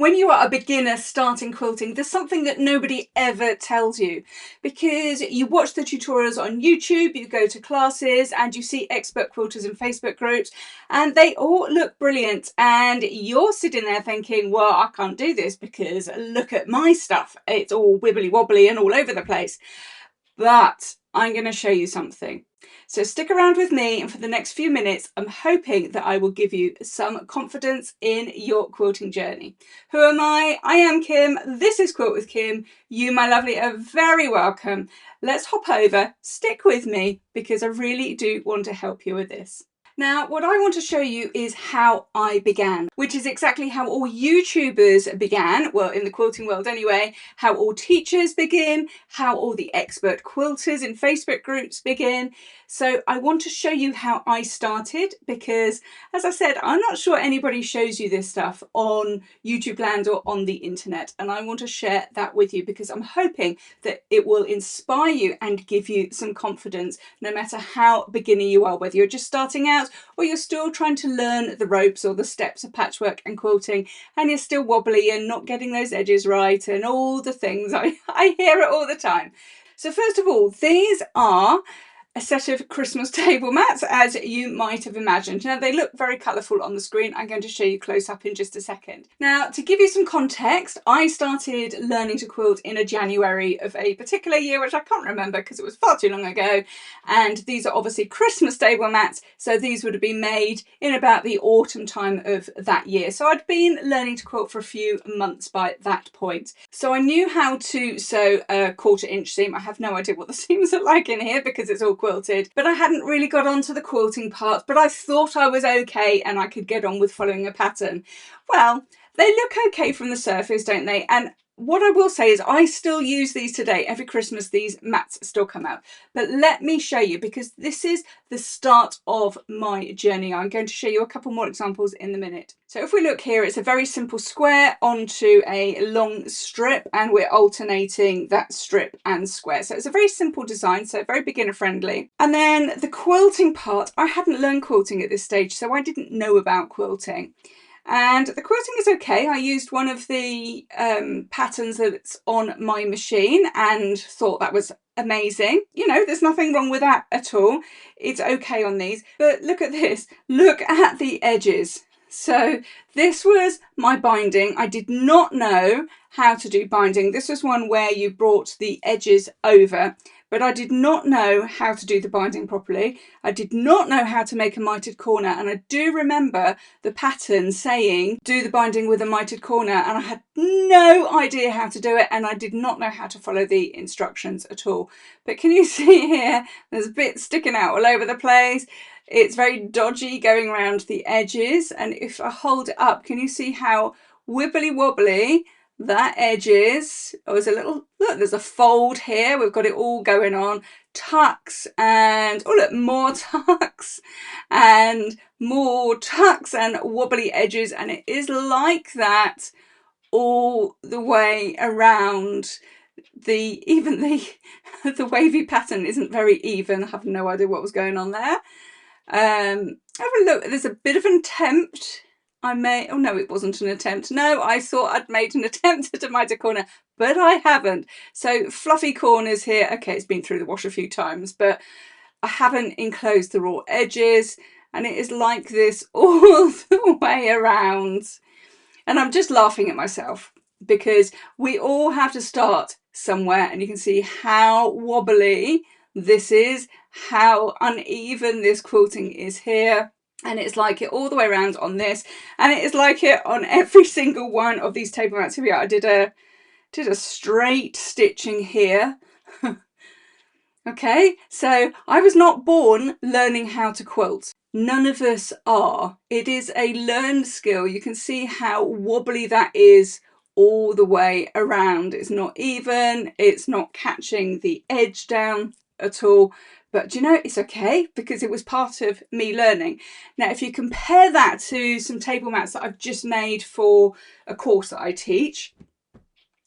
When you are a beginner starting quilting, there's something that nobody ever tells you, because you watch the tutorials on YouTube, you go to classes and you see expert quilters in Facebook groups and they all look brilliant, and you're sitting there thinking, well, I can't do this because look at my stuff, it's all wibbly wobbly and all over the place. But I'm going to show you something. So stick around with me, and for the next few minutes I'm hoping that I will give you some confidence in your quilting journey. Who am I? I am Kim. This is Quilt with Kim. You, my lovely, are very welcome. Let's hop over, stick with me, because I really do want to help you with this. Now, what I want to show you is how I began, which is exactly how all YouTubers began, well, in the quilting world anyway, how all teachers begin, how all the expert quilters in Facebook groups begin. So I want to show you how I started, because, as I said, I'm not sure anybody shows you this stuff on YouTube land or on the internet, and I want to share that with you because I'm hoping that it will inspire you and give you some confidence, no matter how beginner you are, whether you're just starting out or you're still trying to learn the ropes or the steps of patchwork and quilting and you're still wobbly and not getting those edges right and all the things. I hear it all the time. So first of all, these are a set of Christmas table mats, as you might have imagined. Now, they look very colourful on the screen. I'm going to show you close up in just a second. Now, to give you some context, I started learning to quilt in a January of a particular year, which I can't remember because it was far too long ago. And these are obviously Christmas table mats, so these would have been made in about the autumn time of that year. So I'd been learning to quilt for a few months by that point. So I knew how to sew a 1/4 inch seam. I have no idea what the seams are like in here because it's all quilted, but I hadn't really got onto the quilting part, but I thought I was okay and I could get on with following a pattern. Well, they look okay from the surface, don't they? And what I will say is I still use these today. Every Christmas these mats still come out. But let me show you, because this is the start of my journey. I'm going to show you a couple more examples in a minute. So if we look here, it's a very simple square onto a long strip, and we're alternating that strip and square. So it's a very simple design, so very beginner friendly. And then the quilting part, I hadn't learned quilting at this stage, so I didn't know about quilting. And the quilting is okay. I used one of the patterns that's on my machine and thought that was amazing. You know, there's nothing wrong with that at all. It's okay on these. But look at this. Look at the edges. So this was my binding. I did not know how to do binding. This was one where you brought the edges over, but I did not know how to do the binding properly. I did not know how to make a mitered corner, and I do remember the pattern saying do the binding with a mitered corner, and I had no idea how to do it, and I did not know how to follow the instructions at all. But can you see here, there's bits sticking out all over the place. It's very dodgy going around the edges, and if I hold it up, can you see how wibbly wobbly that edge is? Oh, there's a little, look, there's a fold here. We've got it all going on. Tucks and, oh look, more tucks and more tucks and wobbly edges, and it is like that all the way around. Even the wavy pattern isn't very even. I have no idea what was going on there. Have a look. There's a bit of an attempt. Oh no, it wasn't an attempt. No, I thought I'd made an attempt at a mitered corner, but I haven't. So fluffy corners here. Okay, it's been through the wash a few times, but I haven't enclosed the raw edges, and it is like this all the way around. And I'm just laughing at myself because we all have to start somewhere, and you can see how wobbly this is, how uneven this quilting is here. And it's like it all the way around on this, and it is like it on every single one of these table mats. Here we are. I did a straight stitching here. Okay, so I was not born learning how to quilt. None of us are. It is a learned skill. You can see how wobbly that is all the way around. It's not even, it's not catching the edge down at all. But you know, it's okay because it was part of me learning. Now, if you compare that to some table mats that I've just made for a course that I teach,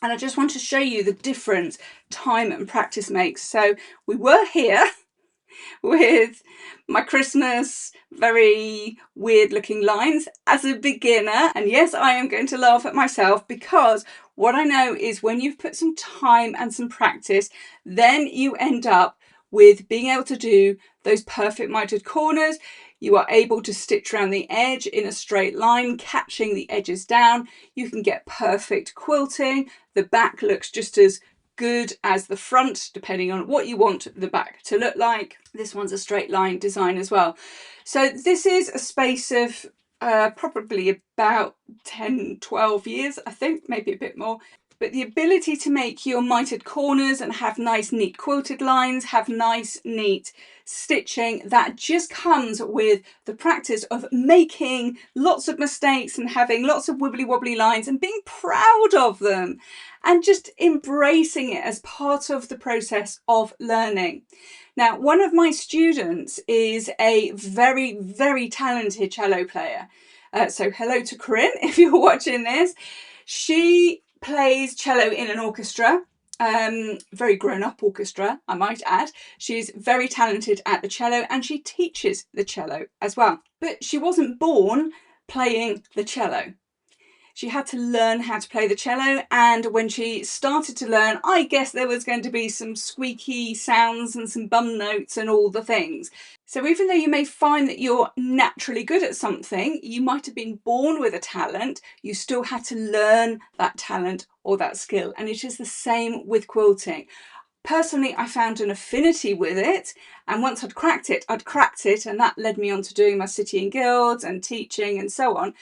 and I just want to show you the difference time and practice makes. So we were here, with my Christmas very weird looking lines as a beginner. And yes, I am going to laugh at myself, because what I know is when you've put some time and some practice, then you end up with being able to do those perfect mitered corners. You are able to stitch around the edge in a straight line, catching the edges down. You can get perfect quilting. The back looks just as good as the front, depending on what you want the back to look like. This one's a straight line design as well. So this is a space of probably about 10-12 years, I think, maybe a bit more. But the ability to make your mitered corners and have nice neat quilted lines, have nice neat stitching, that just comes with the practice of making lots of mistakes and having lots of wibbly wobbly lines and being proud of them and just embracing it as part of the process of learning. Now, one of my students is a very, very talented cello player. So hello to Corinne, if you're watching this. She plays cello in an orchestra, very grown-up orchestra, I might add. She's very talented at the cello and she teaches the cello as well. But she wasn't born playing the cello. She had to learn how to play the cello, and when she started to learn, I guess there was going to be some squeaky sounds and some bum notes and all the things. So even though you may find that you're naturally good at something, you might have been born with a talent, you still had to learn that talent or that skill. And it is the same with quilting. Personally, I found an affinity with it, and once I'd cracked it, and that led me on to doing my city and guilds and teaching and so on.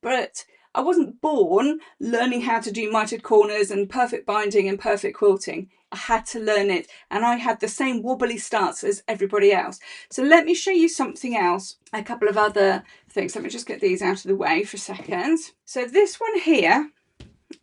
But I wasn't born learning how to do mitered corners and perfect binding and perfect quilting. I had to learn it, and I had the same wobbly starts as everybody else. So let me show you something else, a couple of other things. Let me just get these out of the way for a second. So this one here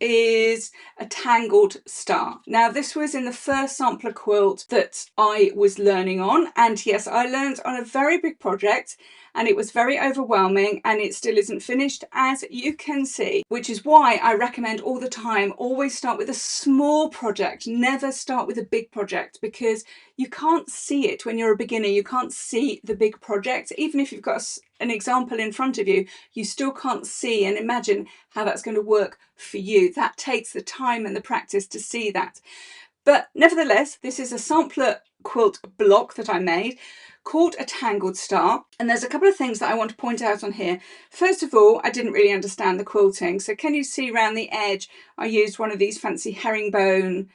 is a tangled star. Now this was in the first sampler quilt that I was learning on, and yes, I learned on a very big project and it was very overwhelming, and it still isn't finished, as you can see, which is why I recommend all the time always start with a small project, never start with a big project, because you can't see it when you're a beginner. You can't see the big project. Even if you've got an example in front of you, you still can't see and imagine how that's going to work for you. That takes the time and the practice to see that. But nevertheless, this is a sampler quilt block that I made called a tangled star, and there's a couple of things that I want to point out on here. First of all, I didn't really understand the quilting, so can you see around the edge I used one of these fancy herringbone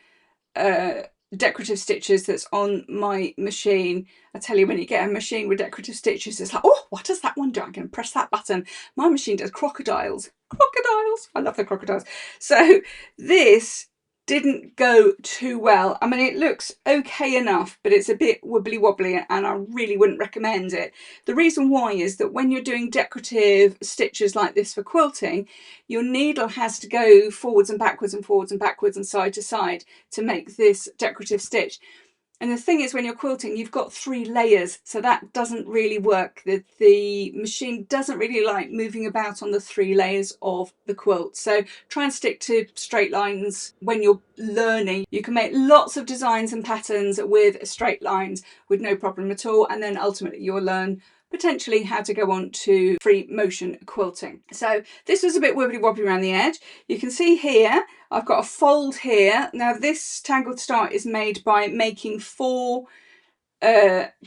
decorative stitches that's on my machine. I tell you, when you get a machine with decorative stitches, it's like, oh, what does that one do? I can press that button. My machine does crocodiles. I love the crocodiles. So this didn't go too well. I mean, it looks okay enough, but it's a bit wibbly wobbly and I really wouldn't recommend it. The reason why is that when you're doing decorative stitches like this for quilting, your needle has to go forwards and backwards and forwards and backwards and side to side to make this decorative stitch. And the thing is, when you're quilting, you've got 3 layers, so that doesn't really work. The machine doesn't really like moving about on the 3 layers of the quilt. So try and stick to straight lines when you're learning. You can make lots of designs and patterns with straight lines with no problem at all, and then ultimately you'll learn potentially how to go on to free motion quilting. So this was a bit wibbly wobbly around the edge. You can see here I've got a fold here. Now this tangled star is made by making 4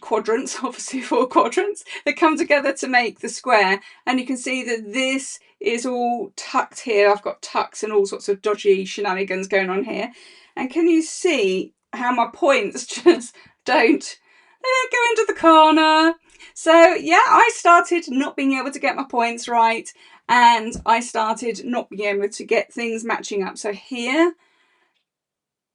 quadrants, obviously 4 quadrants that come together to make the square, and you can see that this is all tucked here. I've got tucks and all sorts of dodgy shenanigans going on here, and can you see how my points just don't go into the corner? So yeah, I started not being able to get my points right, and I started not being able to get things matching up. So here,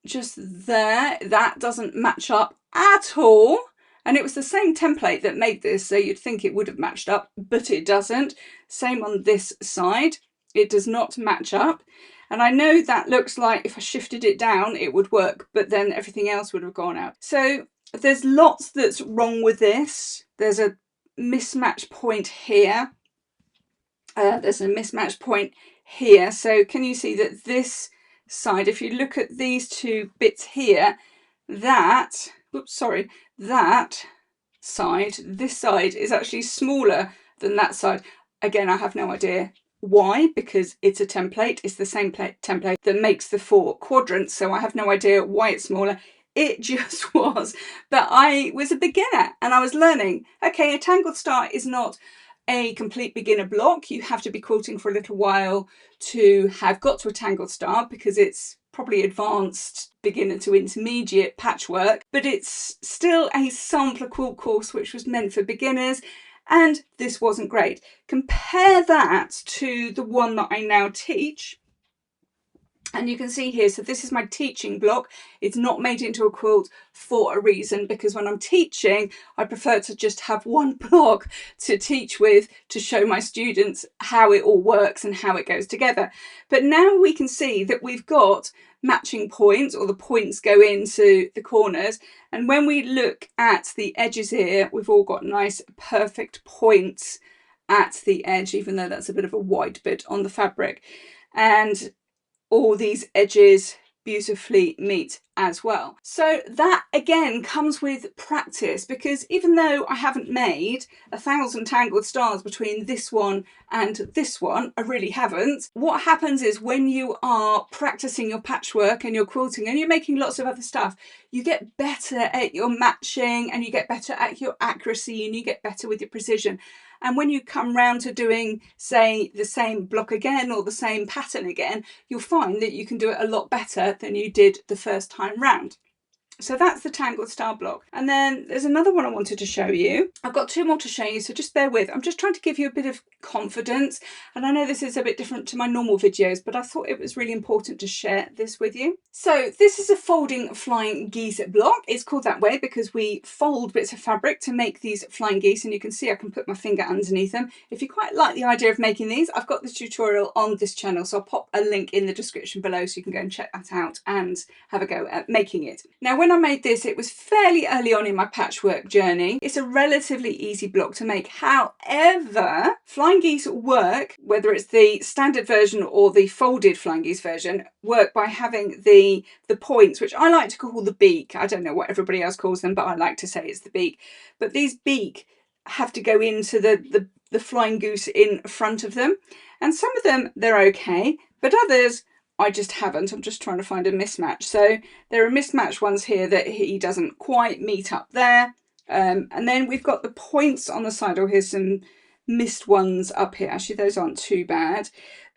just there, that doesn't match up at all. And it was the same template that made this, so you'd think it would have matched up, but it doesn't. Same on this side, it does not match up. And I know that looks like if I shifted it down, it would work, but then everything else would have gone out. So there's lots that's wrong with this. There's a mismatch point here. There's a mismatch point here. So can you see that this side, if you look at these 2 bits here, that, oops, sorry, that side, this side is actually smaller than that side. Again, I have no idea why, because it's a template. It's the same template that makes the 4 quadrants, so I have no idea why it's smaller. It just was. But I was a beginner and I was learning. Okay, a tangled star is not a complete beginner block. You have to be quilting for a little while to have got to a tangled star, because it's probably advanced beginner to intermediate patchwork, but it's still a sampler quilt course which was meant for beginners, and this wasn't great. Compare that to the one that I now teach, and you can see here, so this is my teaching block. It's not made into a quilt for a reason, because when I'm teaching, I prefer to just have one block to teach with, to show my students how it all works and how it goes together. But now we can see that we've got matching points, or the points go into the corners. And when we look at the edges here, we've all got nice perfect points at the edge, even though that's a bit of a wide bit on the fabric. And all these edges beautifully meet as well. So that again comes with practice, because even though I haven't made 1,000 tangled stars between this one and this one, I really haven't. What happens is, when you are practicing your patchwork and your quilting and you're making lots of other stuff, you get better at your matching and you get better at your accuracy and you get better with your precision. And when you come round to doing, say, the same block again or the same pattern again, you'll find that you can do it a lot better than you did the first time round. So that's the tangled star block. And then there's another one I wanted to show you. I've got 2 more to show you, so just bear with. I'm just trying to give you a bit of confidence. And I know this is a bit different to my normal videos, but I thought it was really important to share this with you. So this is a folding flying geese block. It's called that way because we fold bits of fabric to make these flying geese, and you can see I can put my finger underneath them. If you quite like the idea of making these, I've got the tutorial on this channel, so I'll pop a link in the description below so you can go and check that out and have a go at making it. Now, when I made this, it was fairly early on in my patchwork journey. It's a relatively easy block to make. However, flying geese work, whether it's the standard version or the folded flying geese version, work by having the points, which I like to call the beak. I don't know what everybody else calls them, but I like to say it's the beak. But these beak have to go into the flying goose in front of them. And some of them, they're okay, but others, I just haven't. I'm just trying to find a mismatch. So there are mismatched ones here that he doesn't quite meet up there. And then we've got the points on the side. Oh, here's some missed ones up here. Actually, those aren't too bad.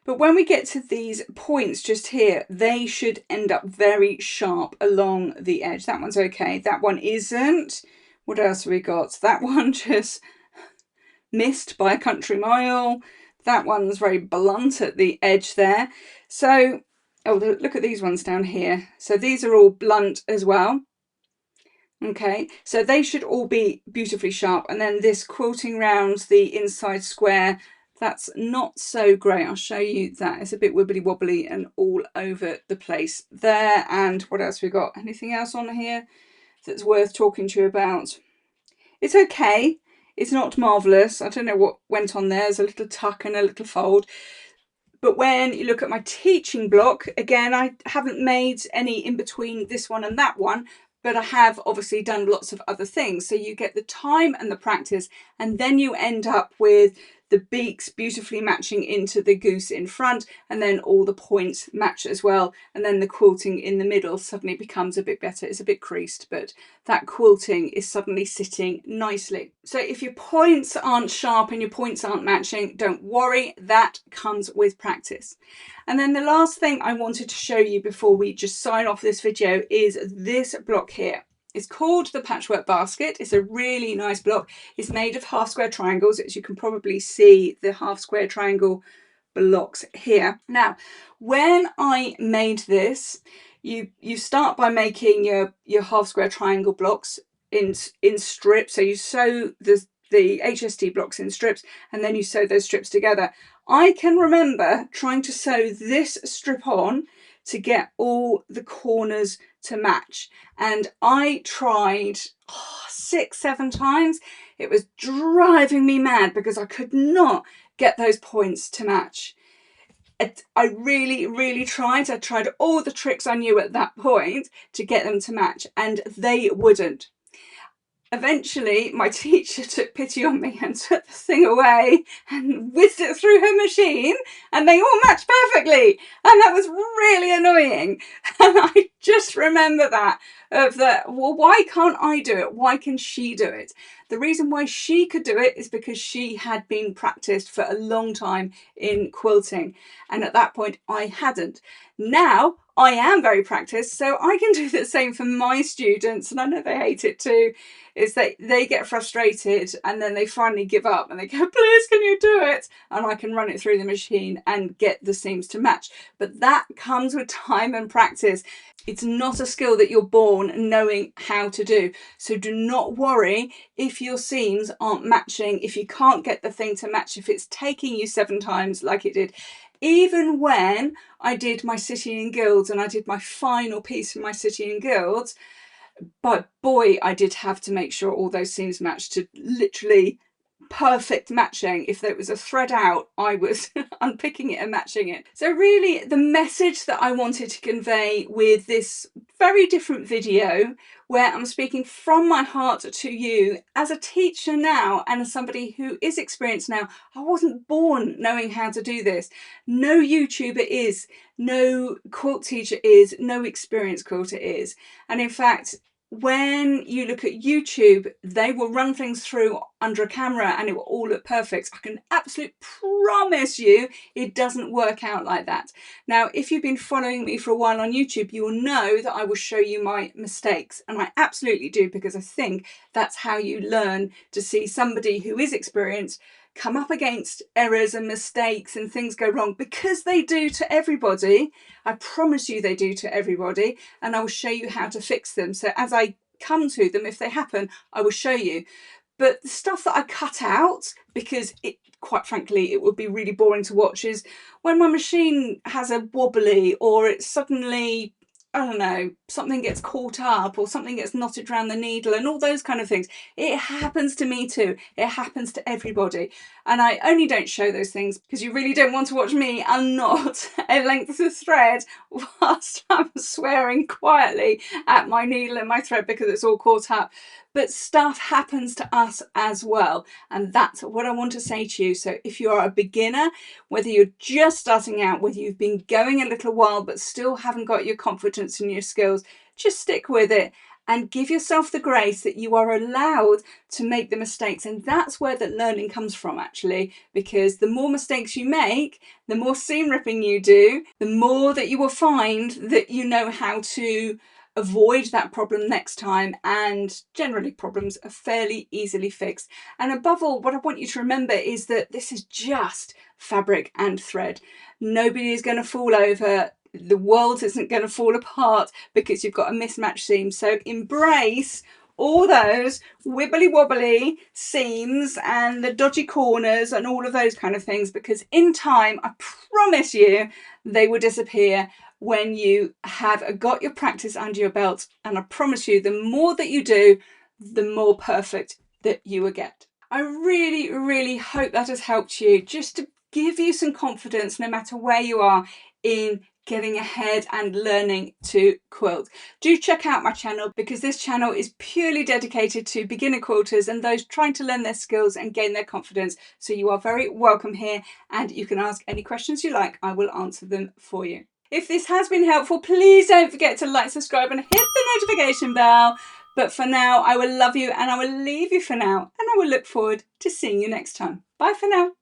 But when we get to these points just here, they should end up very sharp along the edge. That one's okay. That one isn't. What else have we got? That one just missed by a country mile. That one's very blunt at the edge there. So, oh, look at these ones down here. So these are all blunt as well. Okay, so they should all be beautifully sharp. And then this quilting round the inside square, that's not so great. I'll show you that. It's a bit wibbly wobbly and all over the place there. And what else we got? Anything else on here that's worth talking to you about? It's okay. It's not marvellous. I don't know what went on there. There's a little tuck and a little fold. But when you look at my teaching block, again, I haven't made any in between this one and that one, but I have obviously done lots of other things. So you get the time and the practice, and then you end up with the beaks beautifully matching into the goose in front, and then all the points match as well. And then the quilting in the middle suddenly becomes a bit better. It's a bit creased, but that quilting is suddenly sitting nicely. So if your points aren't sharp and your points aren't matching, don't worry, that comes with practice. And then the last thing I wanted to show you before we just sign off this video is this block here. It's called the Patchwork Basket. It's a really nice block. It's made of half square triangles, as you can probably see the half square triangle blocks here. Now, when I made this, you start by making your half square triangle blocks in strips. So you sew the HST blocks in strips, and then you sew those strips together. I can remember trying to sew this strip on to get all the corners to match, and I tried 6-7 times. It was driving me mad because I could not get those points to match. I really tried. I tried all the tricks I knew at that point to get them to match, and they wouldn't. Eventually, my teacher took pity on me and took the thing away and whizzed it through her machine, and they all matched perfectly. And that was really annoying. And I just remember that, well, why can't I do it? Why can she do it? The reason why she could do it is because she had been practiced for a long time in quilting. And at that point, I hadn't. Now, I am very practiced, so I can do the same for my students, and I know they hate it too, is that they get frustrated and then they finally give up and they go, please, can you do it? And I can run it through the machine and get the seams to match. But that comes with time and practice. It's not a skill that you're born knowing how to do. So do not worry if your seams aren't matching, if you can't get the thing to match, if it's taking you 7 times like it did. Even when I did my City and Guilds and I did my final piece for my City and Guilds, but boy, I did have to make sure all those seams matched to literally perfect matching. If there was a thread out, I was unpicking it and matching it. So really, the message that I wanted to convey with this very different video, where I'm speaking from my heart to you as a teacher now and as somebody who is experienced now. I wasn't born knowing how to do this. No YouTuber is, no quilt teacher is, no experienced quilter is. And in fact, when you look at YouTube, they will run things through under a camera and it will all look perfect. I can absolutely promise you it doesn't work out like that. Now, if you've been following me for a while on YouTube, you will know that I will show you my mistakes, and I absolutely do, because I think that's how you learn to see somebody who is experienced come up against errors and mistakes and things go wrong, because they do to everybody. I promise you they do to everybody, and I will show you how to fix them. So as I come to them, if they happen, I will show you. But the stuff that I cut out, because it, quite frankly, it would be really boring to watch, is when my machine has a wobbly, or it's suddenly, I don't know, something gets caught up or something gets knotted around the needle and all those kind of things. It happens to me too. It happens to everybody. And I only don't show those things because you really don't want to watch me unknot a length of thread whilst I'm swearing quietly at my needle and my thread because it's all caught up. But stuff happens to us as well. And that's what I want to say to you. So if you are a beginner, whether you're just starting out, whether you've been going a little while but still haven't got your confidence in your skills, just stick with it and give yourself the grace that you are allowed to make the mistakes. And that's where the learning comes from, actually, because the more mistakes you make, the more seam ripping you do, the more that you will find that you know how to avoid that problem next time, and generally problems are fairly easily fixed. And above all, what I want you to remember is that this is just fabric and thread. Nobody is going to fall over. The world isn't going to fall apart because you've got a mismatched seam. So embrace all those wibbly wobbly seams and the dodgy corners and all of those kind of things, because in time, I promise you, they will disappear when you have got your practice under your belt. And I promise you, the more that you do, the more perfect that you will get. I really, really hope that has helped you, just to give you some confidence no matter where you are in getting ahead and learning to quilt. Do check out my channel, because this channel is purely dedicated to beginner quilters and those trying to learn their skills and gain their confidence. So you are very welcome here, and you can ask any questions you like. I will answer them for you. If this has been helpful, please don't forget to like, subscribe and hit the notification bell. But for now, I will love you and I will leave you for now, and I will look forward to seeing you next time. Bye for now.